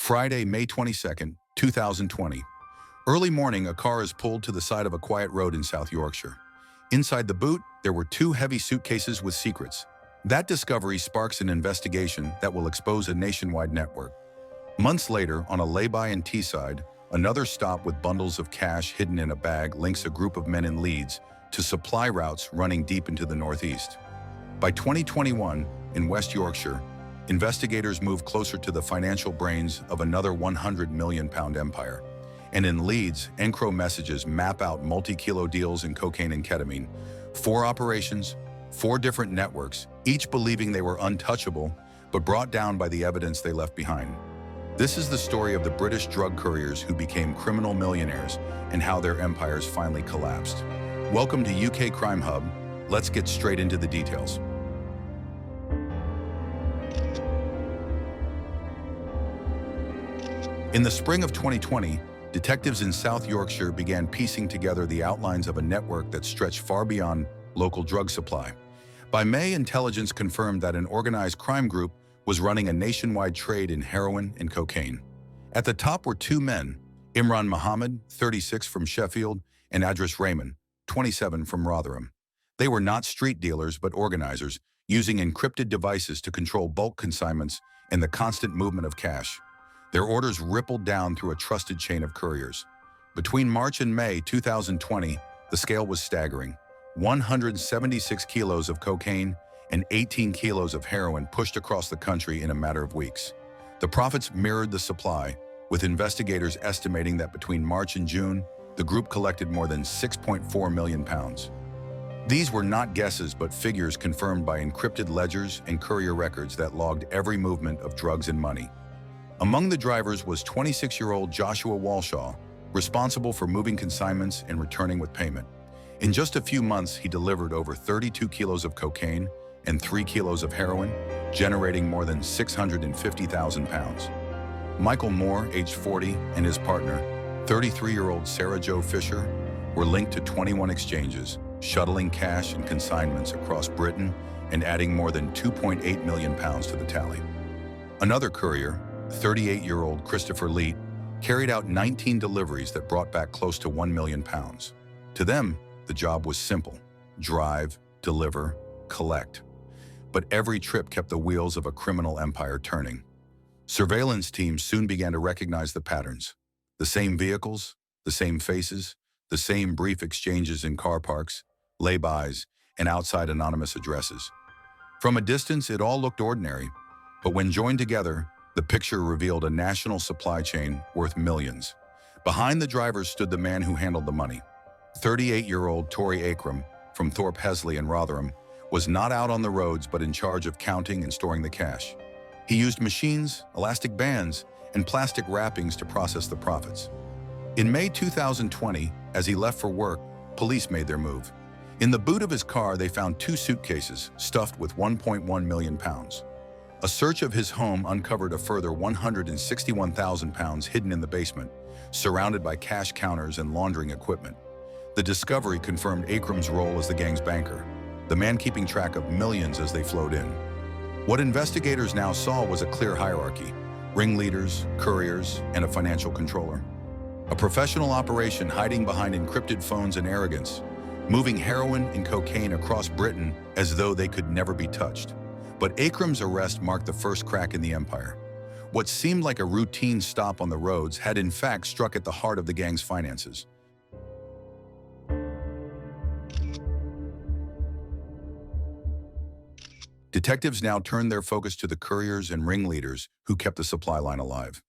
Friday, May 22nd, 2020. Early morning, a car is pulled to the side of a quiet road in South Yorkshire. Inside the boot, there were two heavy suitcases with secrets. That discovery sparks an investigation that will expose a nationwide network. Months later, on a lay-by in Teesside, another stop with bundles of cash hidden in a bag links a group of men in Leeds to supply routes running deep into the northeast. By 2021, in West Yorkshire, investigators move closer to the financial brains of another £100 million empire. And in Leeds, Encro messages map out multi-kilo deals in cocaine and ketamine. 4 operations, 4 different networks, each believing they were untouchable, but brought down by the evidence they left behind. This is the story of the British drug couriers who became criminal millionaires and how their empires finally collapsed. Welcome to UK Crime Hub. Let's get straight into the details. In the spring of 2020, detectives in South Yorkshire began piecing together the outlines of a network that stretched far beyond local drug supply. By May, intelligence confirmed that an organized crime group was running a nationwide trade in heroin and cocaine. At the top were 2 men, Imran Mohammed, 36 from Sheffield, and Idris Rahman, 27 from Rotherham. They were not street dealers but organizers, using encrypted devices to control bulk consignments and the constant movement of cash. Their orders rippled down through a trusted chain of couriers. Between March and May 2020, the scale was staggering. 176 kilos of cocaine and 18 kilos of heroin pushed across the country in a matter of weeks. The profits mirrored the supply, with investigators estimating that between March and June, the group collected more than £6.4 million. These were not guesses but figures confirmed by encrypted ledgers and courier records that logged every movement of drugs and money. Among the drivers was 26-year-old Joshua Walshaw, responsible for moving consignments and returning with payment. In just a few months, he delivered over 32 kilos of cocaine and 3 kilos of heroin, generating more than £650,000. Michael Moore, aged 40, and his partner, 33-year-old Sarah Jo Fisher, were linked to 21 exchanges, shuttling cash and consignments across Britain and adding more than £2.8 million to the tally. Another courier, 38-year-old Christopher Leet, carried out 19 deliveries that brought back close to £1 million. To them, the job was simple: drive, deliver, collect. But every trip kept the wheels of a criminal empire turning. Surveillance teams soon began to recognize the patterns. The same vehicles, the same faces, the same brief exchanges in car parks, lay-bys, and outside anonymous addresses. From a distance, it all looked ordinary, but when joined together, the picture revealed a national supply chain worth millions. Behind the drivers stood the man who handled the money. 38-year-old Tory Akram, from Thorpe Hesley in Rotherham, was not out on the roads but in charge of counting and storing the cash. He used machines, elastic bands, and plastic wrappings to process the profits. In May 2020, as he left for work, police made their move. In the boot of his car, they found 2 suitcases stuffed with £1.1 million. A search of his home uncovered a further £161,000 hidden in the basement, surrounded by cash counters and laundering equipment. The discovery confirmed Akram's role as the gang's banker, the man keeping track of millions as they flowed in. What investigators now saw was a clear hierarchy: ringleaders, couriers, and a financial controller. A professional operation hiding behind encrypted phones and arrogance, moving heroin and cocaine across Britain as though they could never be touched. But Akram's arrest marked the first crack in the empire. What seemed like a routine stop on the roads had in fact struck at the heart of the gang's finances. Detectives now turned their focus to the couriers and ringleaders who kept the supply line alive.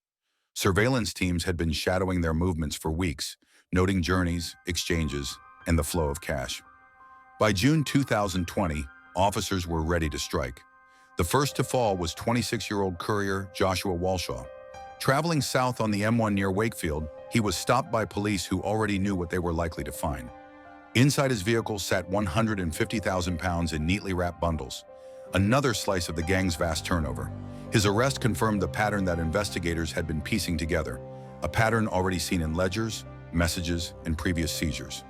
Surveillance teams had been shadowing their movements for weeks, noting journeys, exchanges, and the flow of cash. By June 2020, officers were ready to strike. The first to fall was 26-year-old courier Joshua Walshaw. Traveling south on the M1 near Wakefield, he was stopped by police who already knew what they were likely to find. Inside his vehicle sat £150,000 in neatly wrapped bundles, another slice of the gang's vast turnover. His arrest confirmed the pattern that investigators had been piecing together, a pattern already seen in ledgers, messages, and previous seizures.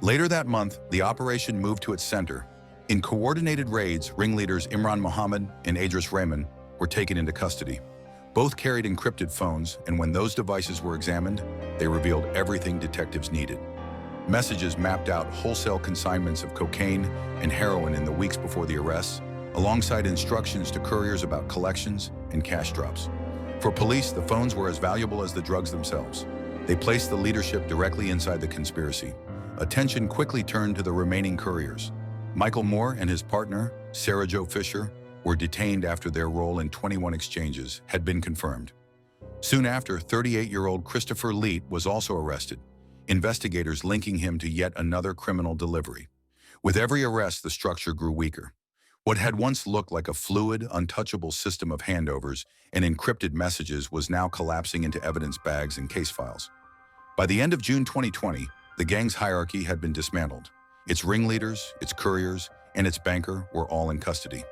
Later that month, the operation moved to its center. In coordinated raids, ringleaders Imran Mohammed and Idris Rahman were taken into custody. Both carried encrypted phones, and when those devices were examined, they revealed everything detectives needed. Messages mapped out wholesale consignments of cocaine and heroin in the weeks before the arrests, alongside instructions to couriers about collections and cash drops. For police, the phones were as valuable as the drugs themselves. They placed the leadership directly inside the conspiracy. Attention quickly turned to the remaining couriers. Michael Moore and his partner, Sarah Jo Fisher, were detained after their role in 21 exchanges had been confirmed. Soon after, 38-year-old Christopher Leet was also arrested, investigators linking him to yet another criminal delivery. With every arrest, the structure grew weaker. What had once looked like a fluid, untouchable system of handovers and encrypted messages was now collapsing into evidence bags and case files. By the end of June 2020, the gang's hierarchy had been dismantled. Its ringleaders, its couriers, and its banker were all in custody.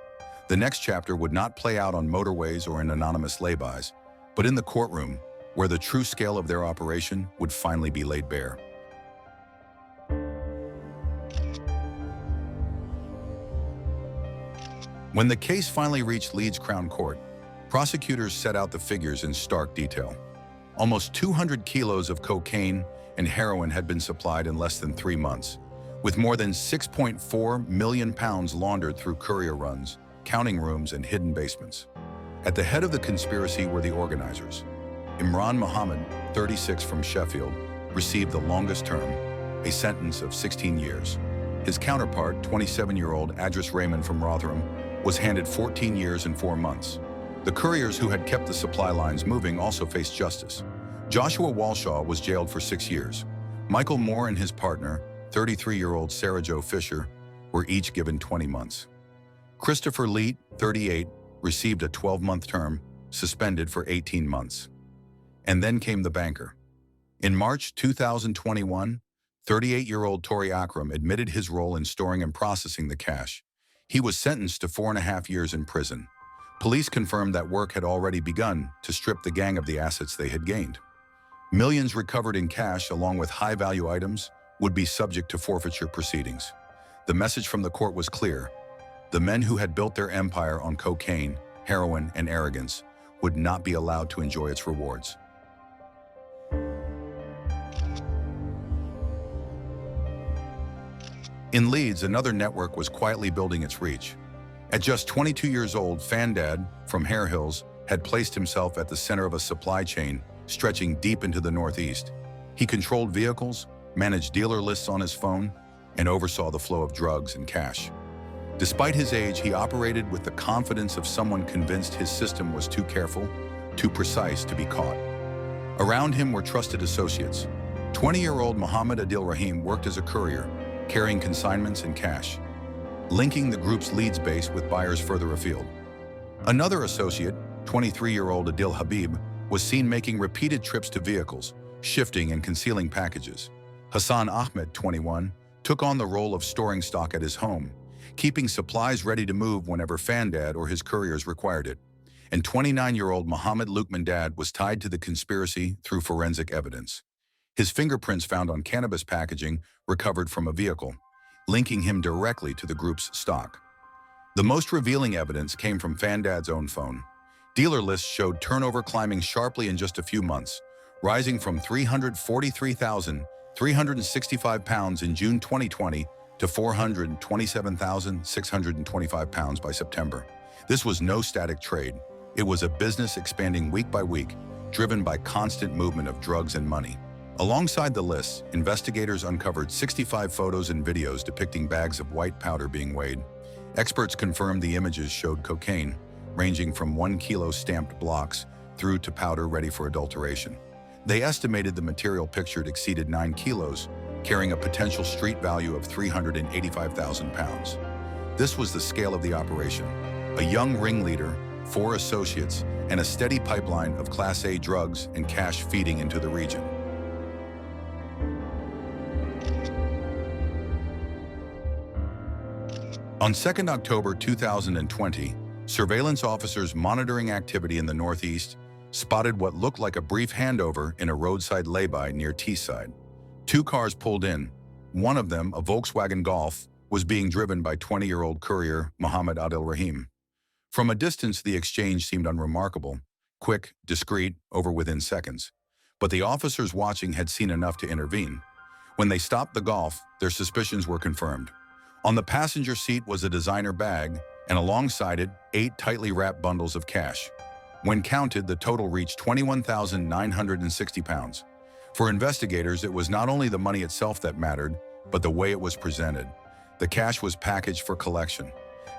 The next chapter would not play out on motorways or in anonymous laybys, but in the courtroom, where the true scale of their operation would finally be laid bare. When the case finally reached Leeds Crown Court, prosecutors set out the figures in stark detail. Almost 200 kilos of cocaine and heroin had been supplied in less than 3 months, with more than 6.4 million pounds laundered through courier runs, counting rooms, and hidden basements. At the head of the conspiracy were the organizers. Imran Mohammed, 36 from Sheffield, received the longest term, a sentence of 16 years. His counterpart, 27-year-old Adris Raymond from Rotherham, was handed 14 years and 4 months. The couriers who had kept the supply lines moving also faced justice. Joshua Walshaw was jailed for 6 years. Michael Moore and his partner, 33-year-old Sarah Jo Fisher, were each given 20 months. Christopher Leet, 38, received a 12-month term, suspended for 18 months. And then came the banker. In March 2021, 38-year-old Tori Akram admitted his role in storing and processing the cash. He was sentenced to 4.5 years in prison. Police confirmed that work had already begun to strip the gang of the assets they had gained. Millions recovered in cash, along with high-value items, would be subject to forfeiture proceedings. The message from the court was clear. The men who had built their empire on cocaine, heroin, and arrogance would not be allowed to enjoy its rewards. In Leeds, another network was quietly building its reach. At just 22 years old, Fandad, from Hare Hills, had placed himself at the center of a supply chain stretching deep into the northeast. He controlled vehicles, managed dealer lists on his phone, and oversaw the flow of drugs and cash. Despite his age, he operated with the confidence of someone convinced his system was too careful, too precise to be caught. Around him were trusted associates. 20-year-old Mohammed Adil Rahim worked as a courier, carrying consignments and cash, linking the group's Leeds base with buyers further afield. Another associate, 23-year-old Adil Habib, was seen making repeated trips to vehicles, shifting and concealing packages. Hassan Ahmed, 21, took on the role of storing stock at his home, keeping supplies ready to move whenever Fandad or his couriers required it. And 29-year-old Mohammed Lukman was tied to the conspiracy through forensic evidence. His fingerprints found on cannabis packaging recovered from a vehicle, linking him directly to the group's stock. The most revealing evidence came from Fandad's own phone. Dealer lists showed turnover climbing sharply in just a few months, rising from 343,365 pounds in June 2020 to 427,625 pounds by September. This was no static trade. It was a business expanding week by week, driven by constant movement of drugs and money. Alongside the lists, investigators uncovered 65 photos and videos depicting bags of white powder being weighed. Experts confirmed the images showed cocaine, ranging from 1 kilo stamped blocks through to powder ready for adulteration. They estimated the material pictured exceeded 9 kilos, carrying a potential street value of 385,000 pounds. This was the scale of the operation: a young ringleader, 4 associates, and a steady pipeline of Class A drugs and cash feeding into the region. On 2 October 2020, surveillance officers monitoring activity in the northeast spotted what looked like a brief handover in a roadside lay-by near Teesside. 2 cars pulled in. One of them, a Volkswagen Golf, was being driven by 20-year-old courier Mohammed Adil Rahim. From a distance, the exchange seemed unremarkable. quick, discreet, over within seconds. But the officers watching had seen enough to intervene. When they stopped the Golf, their suspicions were confirmed. On the passenger seat was a designer bag, and alongside it, 8 tightly wrapped bundles of cash. When counted, the total reached 21,960 pounds. For investigators, it was not only the money itself that mattered, but the way it was presented. The cash was packaged for collection,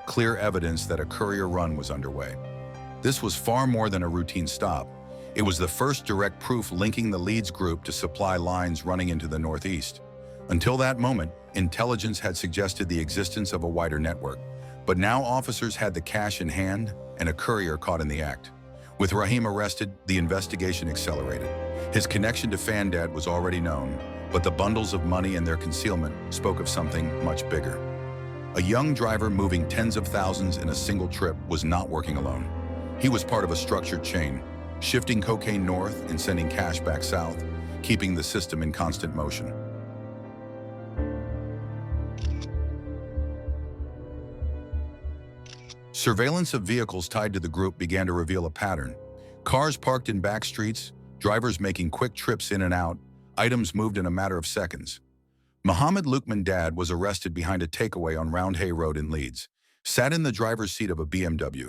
clear evidence that a courier run was underway. This was far more than a routine stop. It was the first direct proof linking the Leeds group to supply lines running into the Northeast. Until that moment, intelligence had suggested the existence of a wider network, but now officers had the cash in hand and a courier caught in the act. With Rahim arrested, the investigation accelerated. His connection to Fandad was already known, but the bundles of money and their concealment spoke of something much bigger. A young driver moving tens of thousands in a single trip was not working alone. He was part of a structured chain, shifting cocaine north and sending cash back south, keeping the system in constant motion. Surveillance of vehicles tied to the group began to reveal a pattern. Cars parked in back streets, drivers making quick trips in and out, items moved in a matter of seconds. Mohammed Lukman Dad was arrested behind a takeaway on Roundhay Road in Leeds, sat in the driver's seat of a BMW.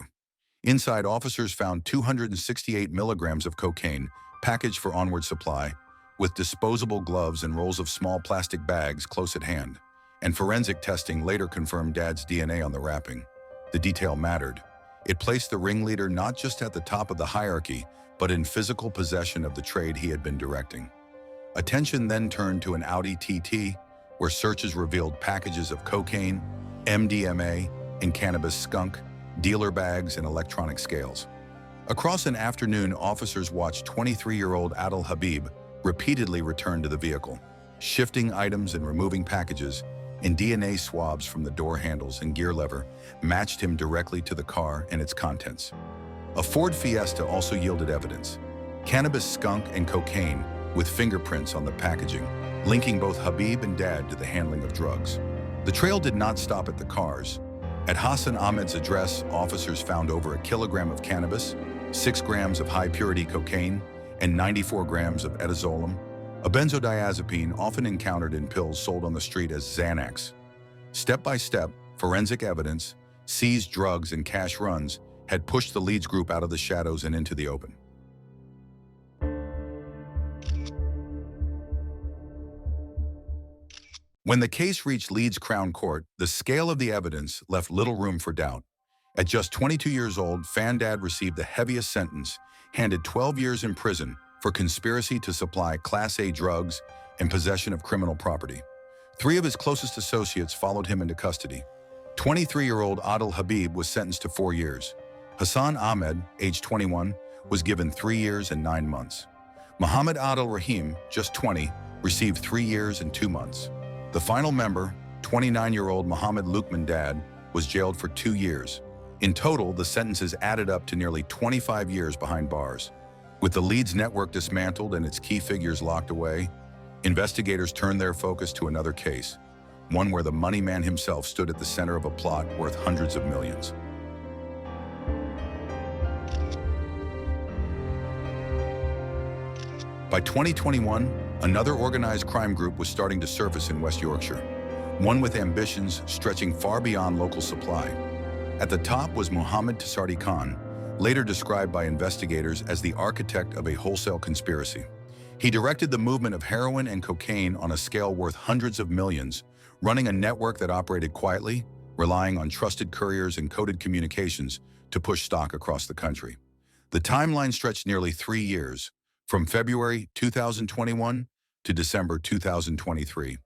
Inside, officers found 268 milligrams of cocaine, packaged for onward supply, with disposable gloves and rolls of small plastic bags close at hand. And forensic testing later confirmed Dad's DNA on the wrapping. The detail mattered. It placed the ringleader not just at the top of the hierarchy, but in physical possession of the trade he had been directing. Attention then turned to an Audi TT, where searches revealed packages of cocaine, MDMA, and cannabis skunk, dealer bags, and electronic scales. Across an afternoon, officers watched 23-year-old Adil Habib repeatedly return to the vehicle, shifting items and removing packages, and DNA swabs from the door handles and gear lever matched him directly to the car and its contents. A Ford Fiesta also yielded evidence: cannabis skunk and cocaine with fingerprints on the packaging, linking both Habib and Dad to the handling of drugs. The trail did not stop at the cars. At Hassan Ahmed's address, officers found over 1 kilogram of cannabis, 6 grams of high-purity cocaine, and 94 grams of etazolum, a benzodiazepine often encountered in pills sold on the street as Xanax. Step by step, forensic evidence, seized drugs, and cash runs had pushed the Leeds group out of the shadows and into the open. When the case reached Leeds Crown Court, the scale of the evidence left little room for doubt. At just 22 years old, Fandad received the heaviest sentence, handed 12 years in prison for conspiracy to supply Class A drugs and possession of criminal property. 3 of his closest associates followed him into custody. 23-year-old Adil Habib was sentenced to 4 years. Hassan Ahmed, age 21, was given 3 years and 9 months. Muhammad Adil Rahim, just 20, received 3 years and 2 months. The final member, 29-year-old Mohammed Lukman Dad, was jailed for 2 years. In total, the sentences added up to nearly 25 years behind bars. With the Leeds network dismantled and its key figures locked away, investigators turned their focus to another case, one where the money man himself stood at the center of a plot worth hundreds of millions. By 2021, another organized crime group was starting to surface in West Yorkshire, one with ambitions stretching far beyond local supply. At the top was Mohammed Teesside Khan, later described by investigators as the architect of a wholesale conspiracy. He directed the movement of heroin and cocaine on a scale worth hundreds of millions, running a network that operated quietly, relying on trusted couriers and coded communications to push stock across the country. The timeline stretched nearly 3 years, from February 2021 to December 2023.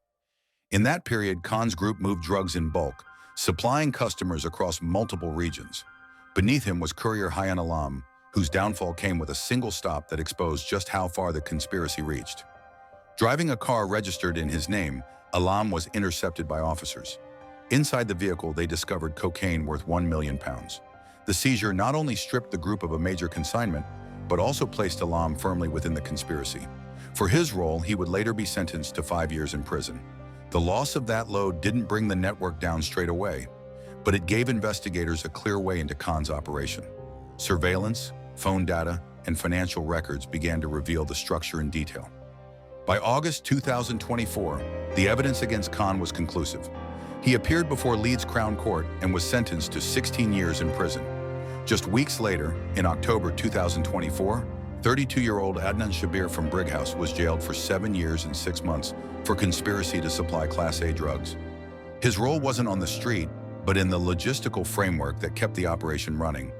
In that period, Khan's group moved drugs in bulk, supplying customers across multiple regions. Beneath him was courier Hayyan Alam, whose downfall came with a single stop that exposed just how far the conspiracy reached. Driving a car registered in his name, Alam was intercepted by officers. Inside the vehicle, they discovered cocaine worth 1 million pounds. The seizure not only stripped the group of a major consignment, but also placed Alam firmly within the conspiracy. For his role, he would later be sentenced to 5 years in prison. The loss of that load didn't bring the network down straight away, but it gave investigators a clear way into Khan's operation. Surveillance, phone data, and financial records began to reveal the structure in detail. By August 2024, the evidence against Khan was conclusive. He appeared before Leeds Crown Court and was sentenced to 16 years in prison. Just weeks later, in October 2024, 32-year-old Adnan Shabir from Brighouse was jailed for 7 years and 6 months for conspiracy to supply Class A drugs. His role wasn't on the street, but in the logistical framework that kept the operation running.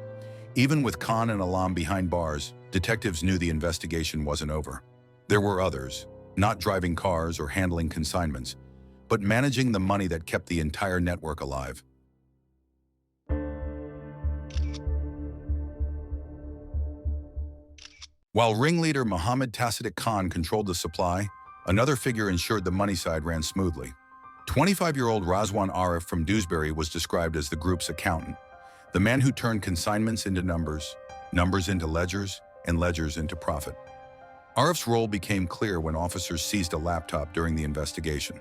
Even with Khan and Alam behind bars, detectives knew the investigation wasn't over. There were others, not driving cars or handling consignments, but managing the money that kept the entire network alive. While ringleader Mohammed Tacidic Khan controlled the supply, another figure ensured the money side ran smoothly. 25-year-old Razwan Arif from Dewsbury was described as the group's accountant, the man who turned consignments into numbers, numbers into ledgers, and ledgers into profit. Arif's role became clear when officers seized a laptop during the investigation.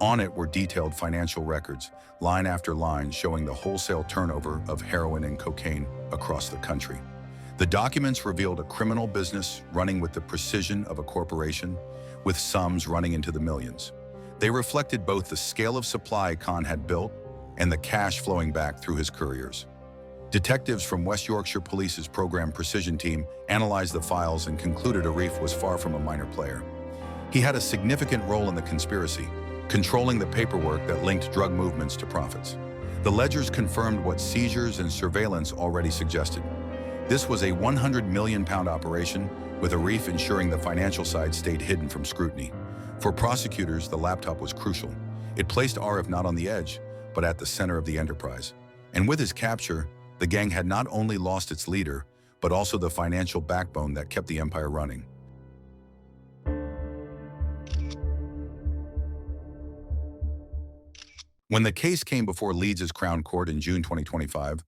On it were detailed financial records, line after line showing the wholesale turnover of heroin and cocaine across the country. The documents revealed a criminal business running with the precision of a corporation, with sums running into the millions. They reflected both the scale of supply Khan had built and the cash flowing back through his couriers. Detectives from West Yorkshire Police's Program Precision team analyzed the files and concluded Arif was far from a minor player. He had a significant role in the conspiracy, controlling the paperwork that linked drug movements to profits. The ledgers confirmed what seizures and surveillance already suggested. This was a £100 million operation, with Arif ensuring the financial side stayed hidden from scrutiny. For prosecutors, the laptop was crucial. It placed Arif not on the edge, but at the center of the enterprise. And with his capture, the gang had not only lost its leader, but also the financial backbone that kept the empire running. When the case came before Leeds' Crown Court in June 2025,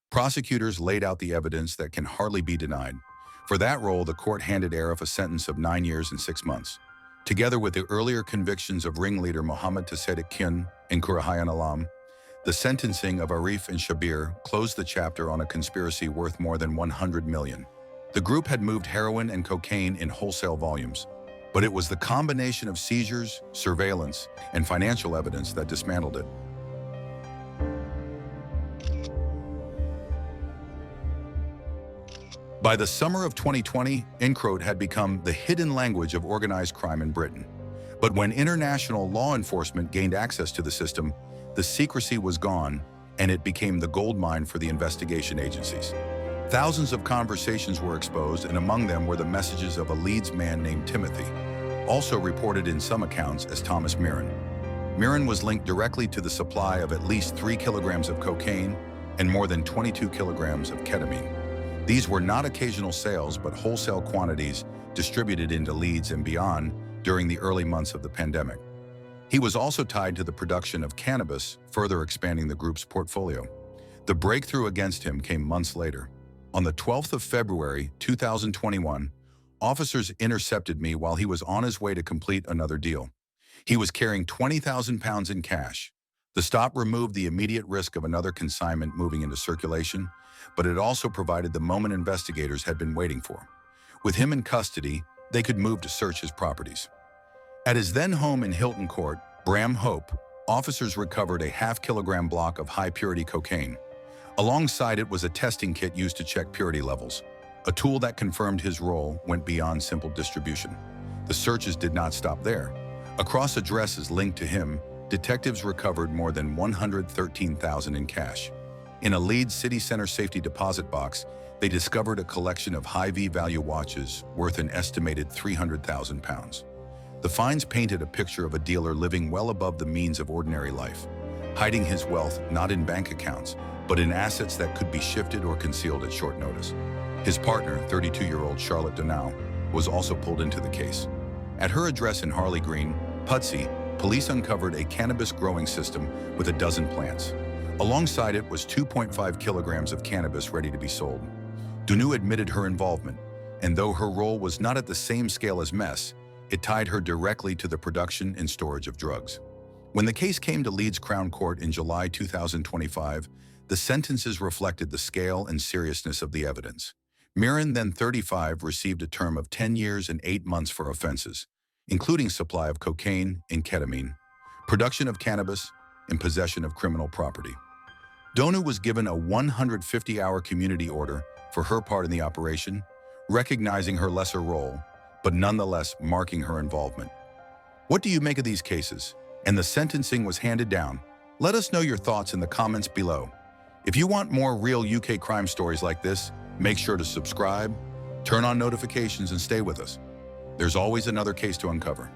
prosecutors laid out the evidence that can hardly be denied. For that role, the court handed Arif a sentence of 9 years and 6 months. Together with the earlier convictions of ringleader Mohammed Tacidic Khan and Kurahayan Alam, the sentencing of Arif and Shabir closed the chapter on a conspiracy worth more than 100 million. The group had moved heroin and cocaine in wholesale volumes, but it was the combination of seizures, surveillance, and financial evidence that dismantled it. By the summer of 2020, EncroChat had become the hidden language of organized crime in Britain. But when international law enforcement gained access to the system, the secrecy was gone, and it became the goldmine for the investigation agencies. Thousands of conversations were exposed, and among them were the messages of a Leeds man named Timothy, also reported in some accounts as Thomas Mirren. Mirren was linked directly to the supply of at least 3 kilograms of cocaine and more than 22 kilograms of ketamine. These were not occasional sales, but wholesale quantities distributed into Leeds and beyond during the early months of the pandemic. He was also tied to the production of cannabis, further expanding the group's portfolio. The breakthrough against him came months later. On the 12th of February, 2021, officers intercepted me while he was on his way to complete another deal. He was carrying 20,000 pounds in cash. The stop removed the immediate risk of another consignment moving into circulation, but it also provided the moment investigators had been waiting for. With him in custody, they could move to search his properties. At his then home in Hilton Court, Bram Hope, officers recovered a half-kilogram block of high-purity cocaine. Alongside it was a testing kit used to check purity levels. A tool that confirmed his role went beyond simple distribution. The searches did not stop there. Across addresses linked to him, detectives recovered more than 113,000 in cash. In a Leeds city center safety deposit box, they discovered a collection of high V-value watches worth an estimated 300,000 pounds. The finds painted a picture of a dealer living well above the means of ordinary life, hiding his wealth not in bank accounts, but in assets that could be shifted or concealed at short notice. His partner, 32-year-old Charlotte Donow, was also pulled into the case. At her address in Harley Green, Pudsey, police uncovered a cannabis growing system with a dozen plants. Alongside it was 2.5 kilograms of cannabis ready to be sold. Donow admitted her involvement, and though her role was not at the same scale as Mess, it tied her directly to the production and storage of drugs. When the case came to Leeds Crown Court in July 2025, the sentences reflected the scale and seriousness of the evidence. Mirren, then 35, received a term of 10 years and 8 months for offenses, including supply of cocaine and ketamine, production of cannabis, and possession of criminal property. Donu was given a 150-hour community order for her part in the operation, recognizing her lesser role, but nonetheless marking her involvement. What do you make of these cases? And the sentencing was handed down. Let us know your thoughts in the comments below. If you want more real UK crime stories like this, make sure to subscribe, turn on notifications, and stay with us. There's always another case to uncover.